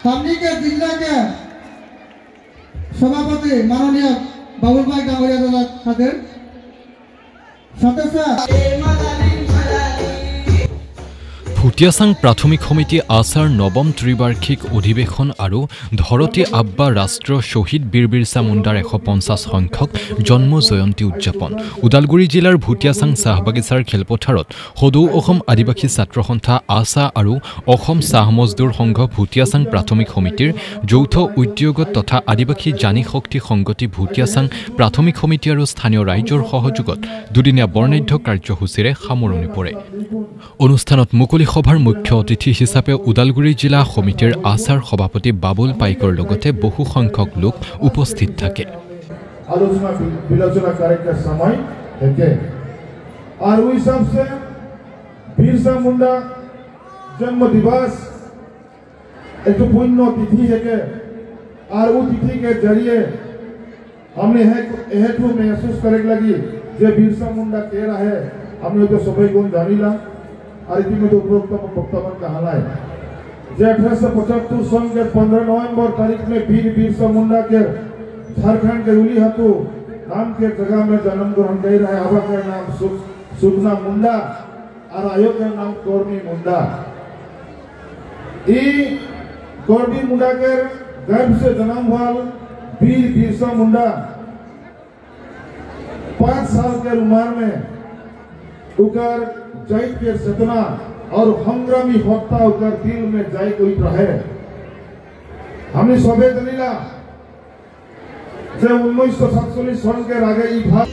सामने के जिला के सभापति माननीय बाबुल भाई डांगरिया खातिर सदस्य ভুটিয়াচাং प्राथमिक समिति आसार नवम त्रिवार्षिक अधिवेशन और धरती आब्बा राष्ट्र शहीद बीर बिरसा मुंडार 150 संख्यक जन्म जयंती उद्यापन उदालगुरी जिलार भुटियाचां चाह बागिचार खेलपथारत सदৌ অসম आदिवासी छात्र सन्था आसा और অসম चाह मजदूर संघ भुटियाचां प्राथमिक समितिर যৌথ उद्योगत तथा आदिवासी जानी शक्ति संगति भुटियाचां प्राथमिक समिति और स्थानीय राइजर सहयोगत दुदिनिया बर्णाढ्य कार्यसूचीरे सामৰণি परे। অনুষ্ঠানত मुकली सभार मुख्य अतिथि हिसापे उदालगुरी जिला समितिर आसार सभापति बाबुल पाइकर लगते बहु संख्यक लोक उपस्थित थाके। आलोचना विलोचना कार्यक्रम समय देखे और उस हिसाब से बिरसा मुंडा जन्म दिवस एक पुण्य तिथि है के और वो तिथि के जरिए हमने हेतु महसूस करे लगी जे बिरसा मुंडा कह रहा है हमने तो सभी गुण जानीला और इतिमध्ये उपरोक्त वक्तव्य कहला है जे 1875 सन के 15 नवंबर तारीख में वीर बिरसा मुंडा के झारखंड के उली हतु नाम के जगह में जन्म ग्रहण कर रहा है। आबा का नाम सुगना मुंडा और आयो का नाम गौरमी मुंडा। गौरमी मुंडा के गर्भ से जन्म हुआ वीर बिरसा मुंडा 5 साल के उम्र में उकर जाइत के सतना और हंग्रामी भक्ता उकर दिल में जाय कोई रहे। हमने सबे दलीला जे 1947 सन के आगे ई भाग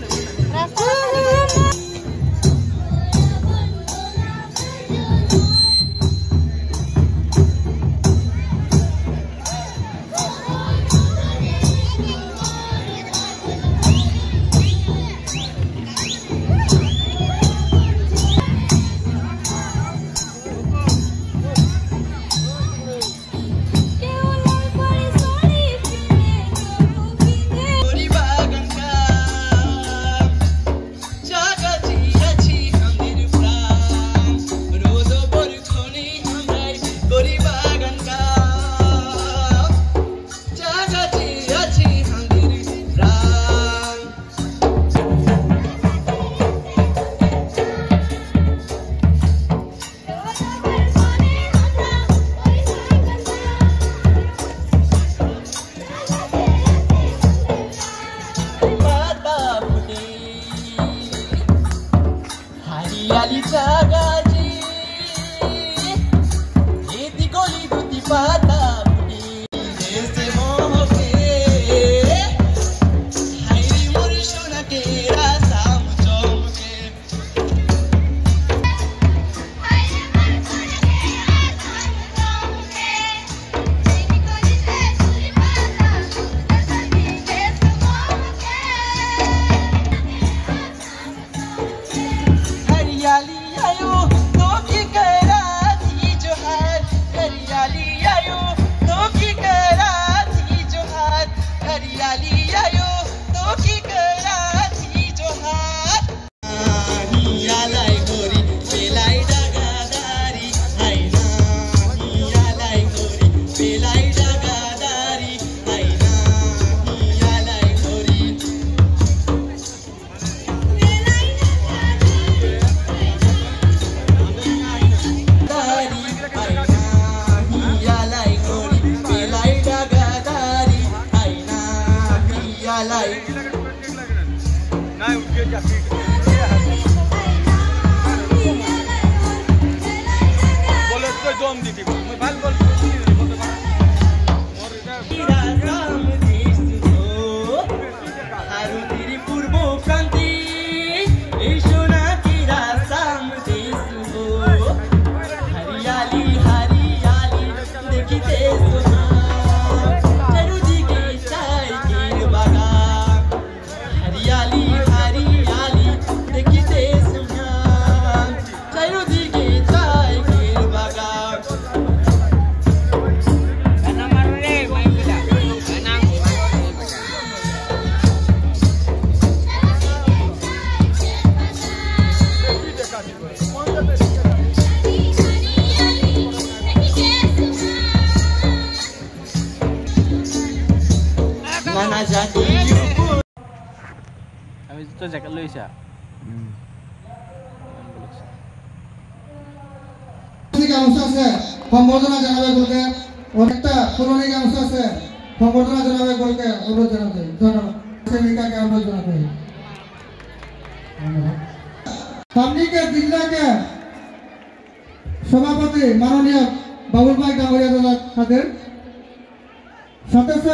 তো জ্যাকেট লৈছা গামোচা আছে সম্বৰ্ধনা জনাবে গলকে অনেকটা পুৰণি গামোচা আছে সম্বৰ্ধনা জনাবে গলকে অনুৰোধ জনাবে ধন্যবাদ सेविकाকে অনুৰোধ জনাবে हमनी के जिला के सभापति माननीय बाबुल भाई डांगरिया दादा खातिर सदस्य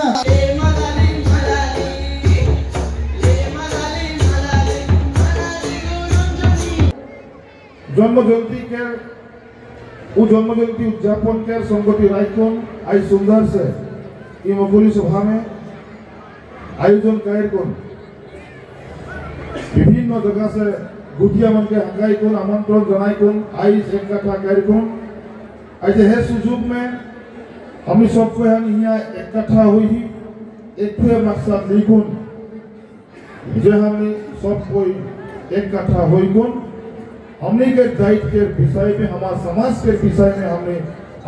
जन्म जयंती के जन्म जयंती उद्यापन के संगति रायकुन आई सुंदर से मकुली सभा में आयोजन कार्यक्रम विभिन्न जगह से गुटिया मन के हंगाईकुन आमंत्रण जनाईकुन आई एक कथा कार्यक्रम आज हे सुजुग में हम सबको यहाँ इकट्ठा हुई ही एक मकसद लिखुन जे हम सब कोई इकट्ठा हुईकुन हमने के दायित्व के विषय में हमारे समाज के विषय में हमने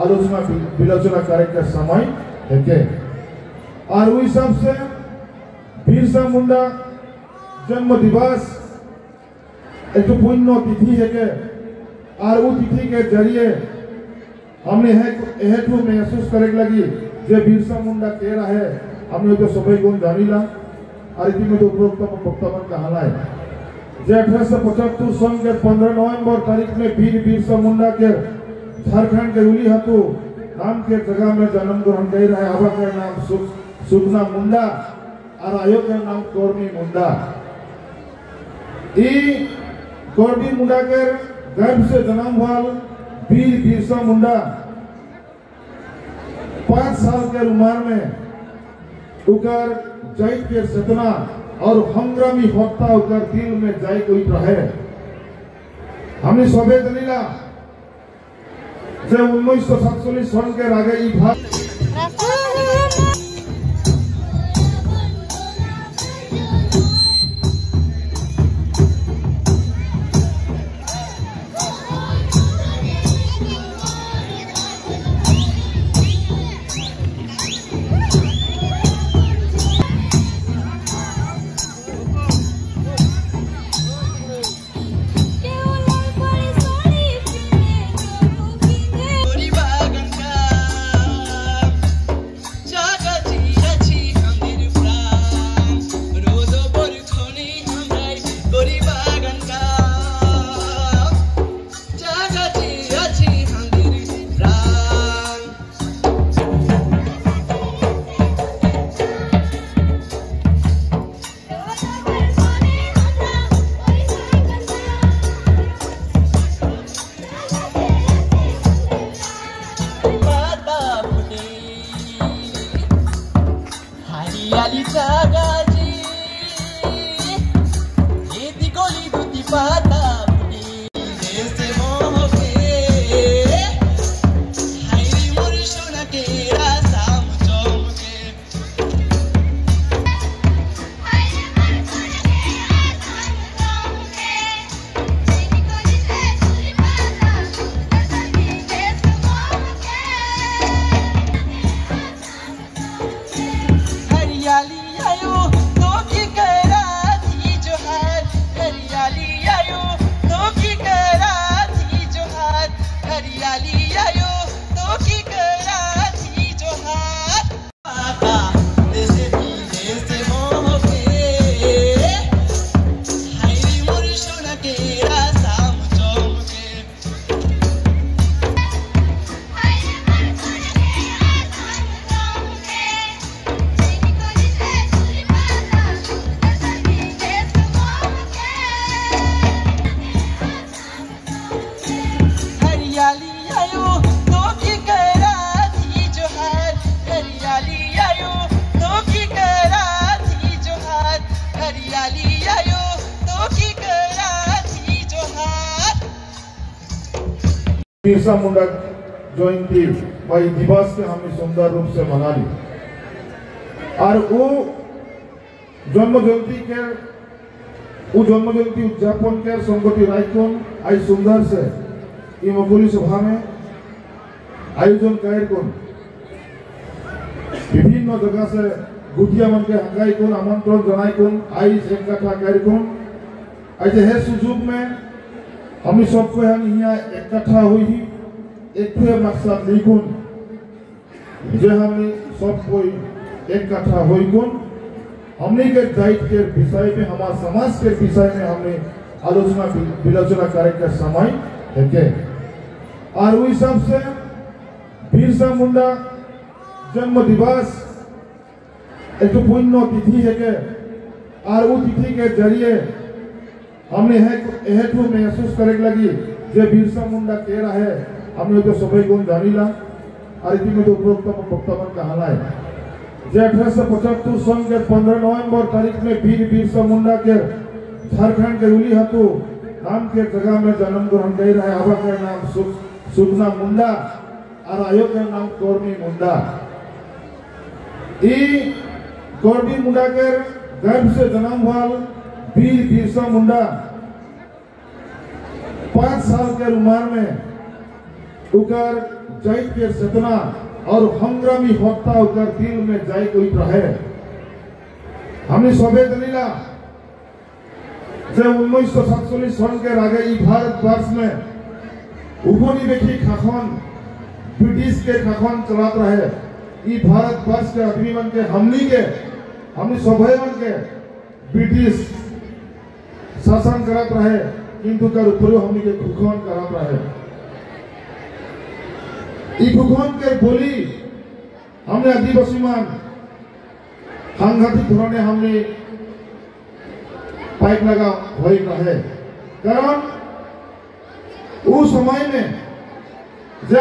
आलोचना विलोचना करे के समय देखे और वही सबसे बिरसा मुंडा जन्म दिवस एक तो पुण्य तिथि है के और वो तिथि के जरिए हमने हेतु महसूस करे लगी जे बिरसा मुंडा कह रहा है हमने तो सभी गुण जानीला और इतने तो उपरोक्त वक्तव्य कहा है जे 1875 सन के 15 नवंबर तारीख में वीर बिरसा मुंडा के झारखंड के उली हतु नाम के जगह में जन्म ग्रहण कर रहे आबा का नाम सुगना मुंडा और आयो का नाम कोरमी मुंडा कोरमी मुंडा के गर्भ से जन्म हुआ वीर बिरसा मुंडा 5 साल के उम्र में उकर जैत के सतना और हंग्रामी भक्ता होकर दिल में जाए कोई रहे हमने सबे जनीला जब 1947 सन के आगे ई भाग बिरसा मुंडा जयंती भाई दिवस के हमने सुंदर रूप से मना ली और वो जन्म जयंती उद्यापन के संगति रायकुन आई सुंदर से मकुली सभा में आयोजन कार्यक्रम विभिन्न जगह से गुटिया मन के हंगाईकुन आमंत्रण जनाईकुन आई एक कथा कार्यक्रम आज है सुजुग में हम सबको हम यहाँ इकट्ठा हुई ही एक मकसद लिखुन जो हमने सब कोई इकट्ठा हुई गुण हमने के दायित्व के विषय में हमारे समाज के विषय में हमने आलोचना विलोचना करे के समय है के और उस हिसाब से बिरसा मुंडा जन्म दिवस एक पुण्य तिथि है के और वो तिथि के जरिए हमने है महसूस करे लगी जो बिरसा मुंडा कह रहा है हमने तो सभी गुण जानीला और इतने तो उपरोक्त वक्तव्य कहना है जो 1875 सन के 15 नवंबर तारीख में वीर बिरसा मुंडा के झारखंड के उली हतु नाम के जगह में जन्म ग्रहण कर रहा है। आबा का नाम सुगना मुंडा और आयो का नाम गौरमी मुंडा। गौरमी मुंडा के गर्भ से जन्म हुआ वीर बिरसा मुंडा 5 साल के उम्र में उकर जैत के चेतना और हंग्रामी होता उकर दिल में जाय कोई रहे। हमने सबे दलीला जब 1947 सन के आगे भारत वर्ष में उपनिवेशी शासन ब्रिटिश के शासन चलात रहे। भारत वर्ष के आदमी मन के हमनी सभे मन के ब्रिटिश शासन करत रहे किंतु कर ऊपर हमनी के खुखन करत रहे। खुखन के बोली हमने आदिवासी मान सांघातिक धोरणे हमने पाइप लगा हुई रहे कारण उस समय में जब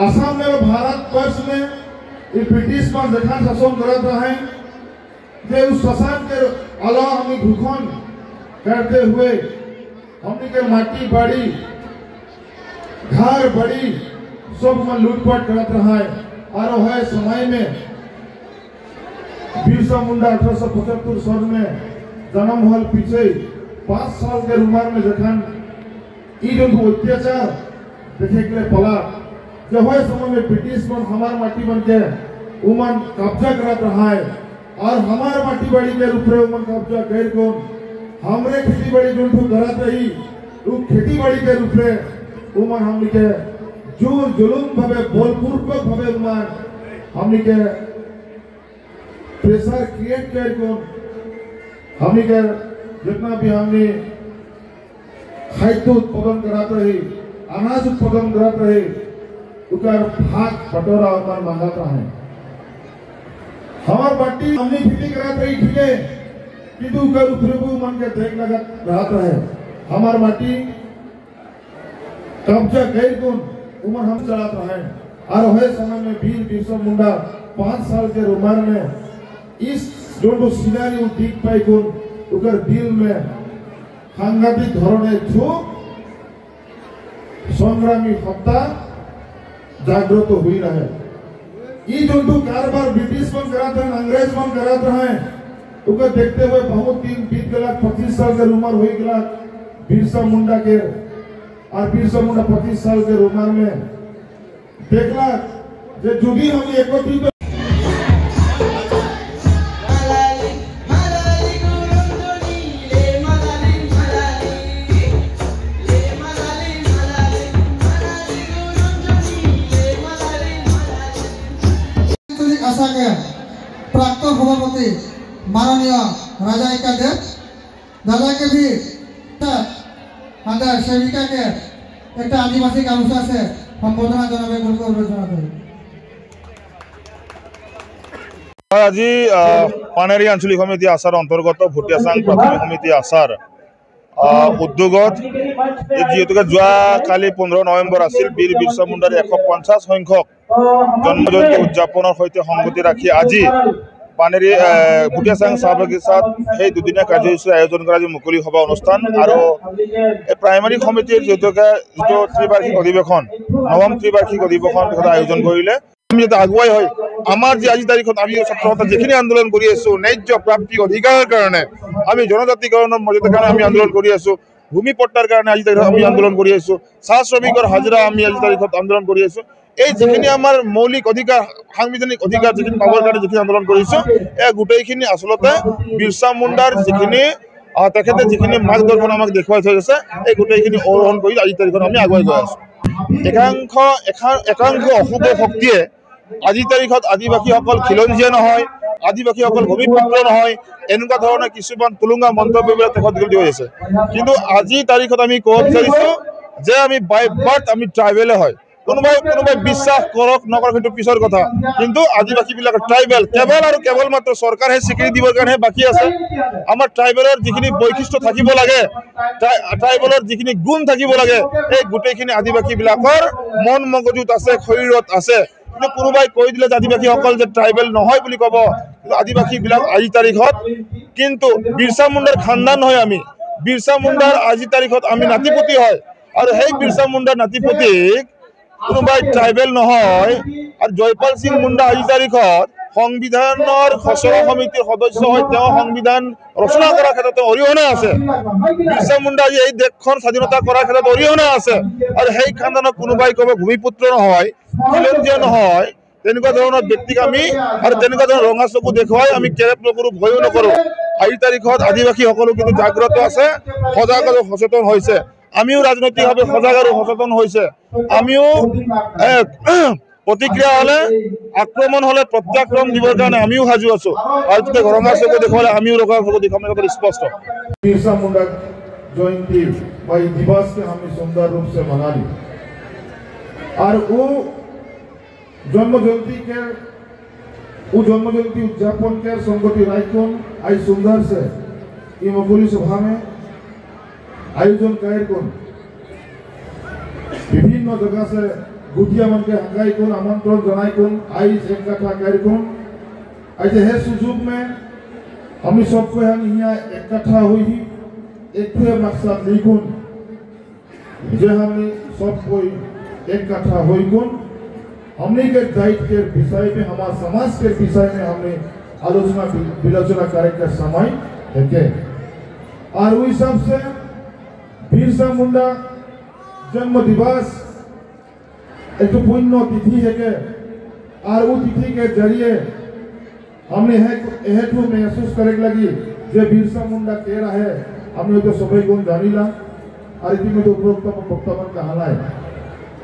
असम में भारत वर्ष में ब्रिटिश पर जखान शासन करत रहे जे उस शासन के अलावा हम भूखन करते हुए हमने के माटी बाड़ी घर बड़ी सब में लूटपाट करत रहा है। और वह समय में बिरसा मुंडा 1875 सन में जन्म हुआ पीछे 5 साल के उम्र में जखन अत्याचार देखे के लिए पला जब वह समय में ब्रिटिश मन हमार माटी बन के उमन कब्जा करत रहा है और हमार माटी बाड़ी के ऊपर उमन कब्जा कर कौन हमरे खेती बाड़ी जो करत रही वो खेती बाड़ी के ऊपर उमन हमने के जोर जुलूम भावे बलपूर्वक भावे उमन हमने के प्रेशर क्रिएट कर कौन हमने के जितना भी हमने खाद्य उत्पादन करत रही अनाज उत्पादन करत रही उकर भाग बटोरा और मांगत रहे। हमार बाटी हमने खेती करत रही ठीक है किंतु उकर उपयोग मन के देख लगत रहत रहे। हमार माटी कब्जा गैर कौन उमर हम चलात रहे और वह समय में वीर बिरसा मुंडा 5 साल के उम्र में इस जो सिनारी दिख पाई कौन उकर दिल में सांघातिक धोरणे जो संग्रामी हत्या जागृत हुई रहे। ये जो कारबार ब्रिटिश मन करा था अंग्रेज मन करा रहे उनको देखते हुए बहुत दिन बीत गला 25 साल के उम्र हुई गला बिरसा मुंडा के और बिरसा मुंडा 25 साल के उम्र में देखला जे जुगी हम एकत्रित आशा के प्राक्तन सभापति माननीय राजा इका देव दादा के भी सेविका के एक आदिवासी गामोचा से सम्बोधना जनाबे बोलकर अनुरोध जनाते আজি পানেরি আঞ্চলিক সমিতি আসার অন্তর্গত ভুটিয়াচাং প্রাথমিক সমিতি আসার উদ্যোগত যেহেতুকে কালি 15 নভেম্বর আছিল বীর বিরসা মুন্ডার 150 সংখ্যক জন্মজয়ন্তী উদযাপনের সৈতে সংগতি রাখি আজি পানেরি ভুটিয়াচাং চাহ বাগিচাত সেই দুদিনীয়া কাৰ্যসূচীৰ আয়োজন কৰা মুকলি সভা অনুষ্ঠান আৰু প্ৰাইমাৰী সমিতিৰ যেহেতুকে যিটো ত্ৰিবাৰ্ষিক অধিৱেশন নৱম ত্ৰিবাৰ্ষিক অধিৱেশন আয়োজন কৰিলে আমি যাতে আগুৱাই হয় আমাৰ যে আজি তাৰিখত আমি ছাত্ৰসন্থা যিখিনি আন্দোলন কৰি আছো ন্যায্য প্ৰাপ্তি অধিকাৰৰ কাৰণে আমি জনজাতিকৰণৰ মৰ্যাদাৰ কাৰণে আমি আন্দোলন কৰি আছো ভূমি পট্টাৰ কাৰণে আজি তাৰিখত আমি আন্দোলন কৰি আছো চাহ শ্ৰমিকৰ হাজিৰা আমি আজি তাৰিখত আন্দোলন কৰি আছো এই যিখিনি আমাৰ মৌলিক অধিকাৰ সাংবিধানিক অধিকাৰ যিখিনি পাবৰ কাৰণে যিখিনি আন্দোলন কৰিছোঁ এই গোটেইখিনি আচলতে বিৰছা মুণ্ডাৰ যিখিনি তেখেতে যিখিনি মাৰ্গদৰ্শন আমাক দেখুৱাই থৈ গৈছে এই গোটেইখিনি অৱলম্বন কৰি আজিৰ তাৰিখত আমি আগুৱাই গৈ আছোঁ। একাংশ অশুভ শক্তিয়ে আজিৰ তাৰিখত আদিবাসীসকল খিলঞ্জীয়া নহয়, আদিবাসীসকল ভূমিপুত্ৰ নহয়, এনেকুৱা ধৰণৰ কিছুমান তুলুঙা মন্তব্যবিলাক তেখেত দি আছে। কিন্তু আজিৰ তাৰিখত আমি ক'ব বিচাৰিছোঁ যে আমি বাই বাৰ্থ আমি ট্ৰাইবেলে হয়। কোনোবাই বিশ্বাস কৰক নকৰক সেইটো পিছৰ কথা, কিন্তু আদিবাসীবিলাক ট্ৰাইবেল কেৱল আৰু কেৱল মাত্ৰ চৰকাৰে স্বীকৃতি দিবৰ কাৰণেহে বাকী আছে। আমাৰ ট্ৰাইবেলৰ যিখিনি বৈশিষ্ট্য থাকিব লাগে, ট্ৰাইবেলৰ যিখিনি গুণ থাকিব লাগে, এই গোটেইখিনি আদিবাসীবিলাকৰ মন মগজুত আছে, শৰীৰত আছে। কিন্তু কোনোবাই কৈ দিলে যে আদিবাসীসকল যে ট্ৰাইবেল নহয় বুলি ক'ব, কিন্তু আদিবাসীবিলাক আজিৰ তাৰিখত কিন্তু বিৰছা মুণ্ডাৰ খানদান হয়। আমি বিৰছা মুণ্ডাৰ আজিৰ তাৰিখত আমি নাতিপুতি হয়, আৰু সেই বিৰছা মুণ্ডাৰ নাতিপুতিক কোনোবাই ট্ৰাইবেল নহয়। আৰু জয়পাল সিং মুণ্ডা আজিৰ তাৰিখত সংবিধানৰ খচৰা সমিতিৰ সদস্য হয়, তেওঁ সংবিধান ৰচনা কৰাৰ ক্ষেত্ৰত অৰিহণা আছে। বিৰছা মুণ্ডা আজি এই দেশখন স্বাধীনতা কৰাৰ ক্ষেত্ৰত অৰিহণা আছে, আৰু সেই খানদানক কোনোবাই ক'ব ভূমিপুত্ৰ নহয়, খিলঞ্জীয়া নহয়, তেনেকুৱা ধৰণৰ ব্যক্তিক আমি আৰু তেনেকুৱা ধৰণৰ ৰঙা চকু দেখুৱাই আমি কেৰেপ নকৰোঁ, ভয়ো নকৰোঁ। আজিৰ তাৰিখত আদিবাসীসকলো কিন্তু জাগ্ৰত আছে, সজাগ আৰু সচেতন হৈছে। আমিও ৰাজনৈতিকভাৱে সজাগ আৰু সচেতন হৈছে। আমিও প্ৰতিক্ৰিয়া হ'লে, আক্ৰমণ হ'লে প্ৰত্যাক্ৰমণ দিবৰ কাৰণে আমিও সাজু আছোঁ। আৰু যদি ৰঙা চকু দেখুৱালে আমিও ৰঙা চকু দেখুৱাম, কথা স্পষ্ট। बिरसा मुंडा जयंती भाई दिवस के हमने सुंदर रूप से मना ली, और वो जन्म जयंती उद्यापन के संगति रायकुन आई सुंदर से ये मकुली सभा में आयोजन कर विभिन्न जगह से गुटिया मन के हंगाई कुन आमंत्रण जनाई कुन आई एक कथा कर कुन आज हे सुजुग में हम सबको यहाँ इकट्ठा हुई ही एक मकसद लिखुन जे हमने सब कोई इकट्ठा हुई कुन हमने के दायित्व के विषय में, हमारे समाज के विषय में हमने आलोचना विलोचना करे के समय है। और उस हिसाब से बिरसा मुंडा जन्म दिवस एक पुण्य तिथि है के, और वो तिथि के जरिए हमने महसूस करे लगी जे बिरसा मुंडा कह रहा है। हमने तो सभी गुण जानीला, और इतने तो उपरोक्त वक्तव्य कहना है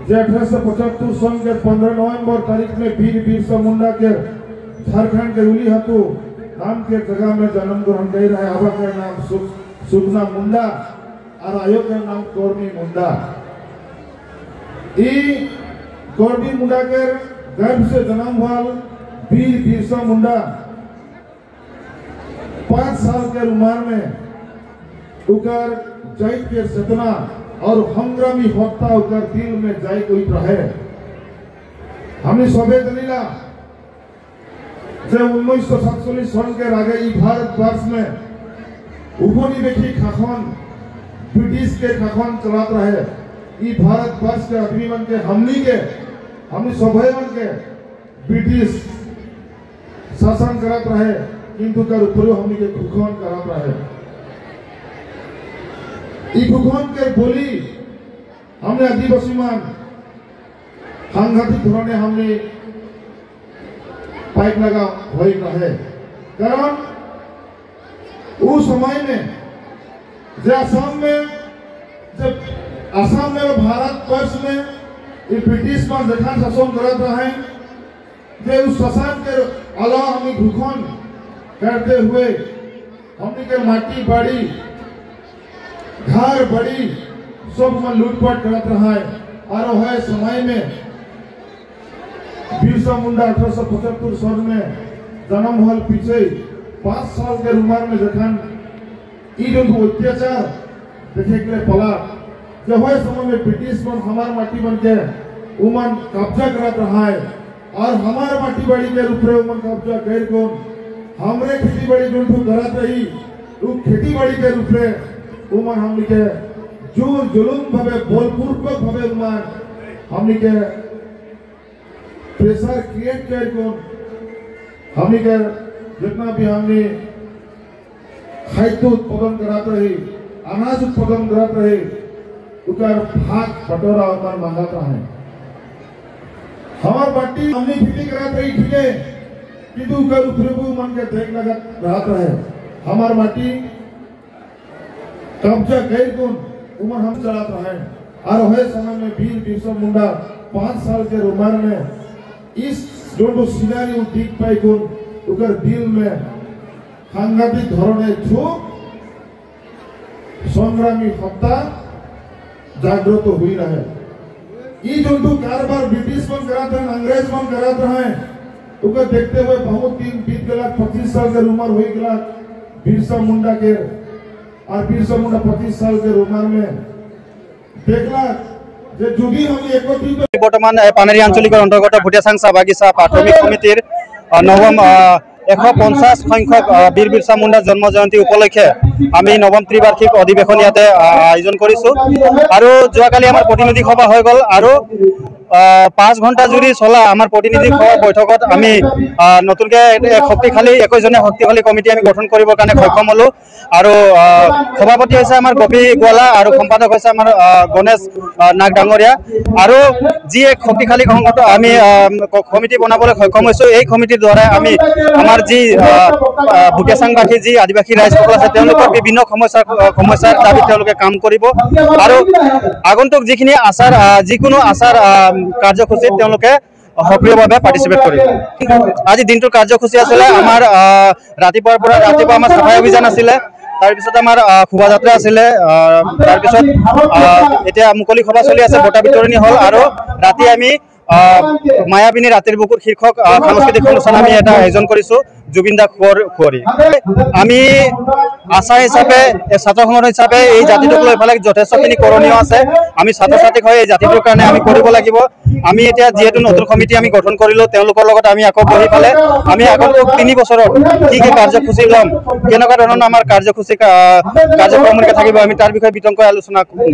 जे 1875 सन के 15 नवंबर तारीख में बिरसा मुंडा के झारखंड के उली हतु नाम के जगह में जन्म ग्रहण कर रहा है। आबा का नाम सुगना मुंडा और आयो का नाम कौरमी मुंडा। कौरमी मुंडा के गर्भ से जन्म हुआ बिरसा मुंडा 5 साल के उम्र में उकर जैत के चेतना और हंग्रामी होता उकर दिल में जाय कोई रहे। हमने सबे दलीला जे 1947 सन के आगे भारत वर्ष में उपनिवेशी शासन ब्रिटिश के शासन चलात रहे। भारत वर्ष के आदमी मन के हमने सभे मन के ब्रिटिश शासन करत रहे, किंतु कर ऊपर हमने के खुखन करत रहे। खुखन के बोली हमने आदिवासी मान सांघातिक धरने हमने पाइप लगा हुई रहे। कारण उस समय में आसाम में और भारत वर्ष में ब्रिटिश मान जखान शासन करत रहे, उस शासन के अलावा हमें भूखन करते हुए हमने के माटी बाड़ी घर बड़ी सब मन लूटपाट करत रहा है। और वह समय में बिरसा मुंडा 1875 सन में जन्म हुआ पीछे 5 साल के उम्र में जखन अत्याचार देखे के पला, जब वह समय में ब्रिटिश मन हमार माटी बन के उमन कब्जा करत रहा है। और हमार माटी बाड़ी के ऊपर उमन कब्जा कर कौन हमरे खेती बाड़ी जो करत रही खेती बाड़ी के ऊपर उमन हमने के जोर जुलूम भावे बलपूर्वक भावे उमन हमने के प्रेशर क्रिएट कर कौन हमने के जितना भी हमने खाद्य उत्पादन करत रही, अनाज उत्पादन करत रही, उकर भाग बटोरा उमन मांगत रहे। हमार पार्टी हमने फिटी करा रही ठीक है किंतु कल प्रभु मन के देख लगा रात रहे हमार माटी कब्जा गई गुण उम्र हम चलाते रहे और वह समय में वीर बिरसा मुंडा 5 साल के उम्र में इस जो सिनारी दिख पाई गुण उकर दिल में सांघातिक धरने छू संग्रामी सत्ता जागृत हुई रहे ये जो कारबार ब्रिटिश बन कराते हैं अंग्रेज बन कराते हैं उनको देखते हुए बहुत दिन बीत गया 25 साल के उम्र हुई गया बिरसा मुंडा के और बिरसा मुंडा 25 साल के उम्र में देखला जे जुदी हम एकत्रित बर्तमान पानेरी आंचलिकर अंतर्गत भुटियासांग चाह बागिचा प्राथमिक समितिर नवम 150 संख्यक वीर बिरसा मुंडा जन्म जयंती उपलक्षे आमी नवम त्रिवार्षिक अधिवेशन इते आयोजन करिसु आरो जोवाकाली आमार प्रतिनिधि सभा हो गल आरो 5 घंटा जुरी चला आमार प्रतिनिधि सभा बैठकत आमी नतुनके शक्तिशाली 21 जनिया शक्तिशाली कमिटी आमी गठन करिबर कारणे सक्षम हलो आरो सभापति होइसे आमार गोपी गोवाला आरो सम्पादक होइसे आमार गणेश नाग डांगरिया आरो जी एक शक्तिशाली संगठन आमी कमिटी बनाबले सक्षम होइसु এই कमिटिर द्वारा आमी आमार जी भुटियासांगबासी जी आदिवासी राइजসকল আছে তেওঁলোকৰ বিভিন্ন সমস্যাৰ দাবী তেওঁলোকে কাম কৰিব আৰু আগন্তুক যিখিনি আচাৰ যিকোনো আচাৰ কাৰ্যসূচীত তেওঁলোকে সক্ৰিয়ভাৱে পাৰ্টিসিপেট কৰিব আজি দিনটোৰ কাৰ্যসূচী আছিল আমাৰ ৰাতিপুৱাৰ পৰা ৰাতিপুৱা আমাৰ সাফাই অভিযান আছিল तार पिছত आमार शोभायात्रा आছিলে तार पिছত এতিয়া মুকলি সভা চলি আছে বটা বিতৰণী হল আৰু ৰাতি আমি मायाबिनी रातिर बुकुर शीर्षक सांस्कृतिक অনুষ্ঠান আমি এটা আয়োজন কৰিছো জুবিনদা খুৱাৰি আমি আশা হিচাপে ছাত্ৰ সংগঠন হিচাপে এই জাতিটোক লৈ ফেলে যথেষ্টখিনি কৰণীয় আছে আমি ছাত্ৰ ছাত্ৰীক হৈ এই জাতিটোৰ কাৰণে আমি কৰিব লাগিব আমি এতিয়া যেহেতু নতুন কমিটি আমি গঠন কৰিলো তেওঁলোকৰ লগত আমি আকৌ বহি ফেলে আমি আগন্তুক 3 বছৰত কি কি কাৰ্যসূচী লম কেনেকুৱা ধৰণৰ আমাৰ কাৰ্যসূচী কাৰ্যক্ৰম থাকিব আমি তাৰ বিষয়ে বিতংকৈ আলোচনা কৰিম।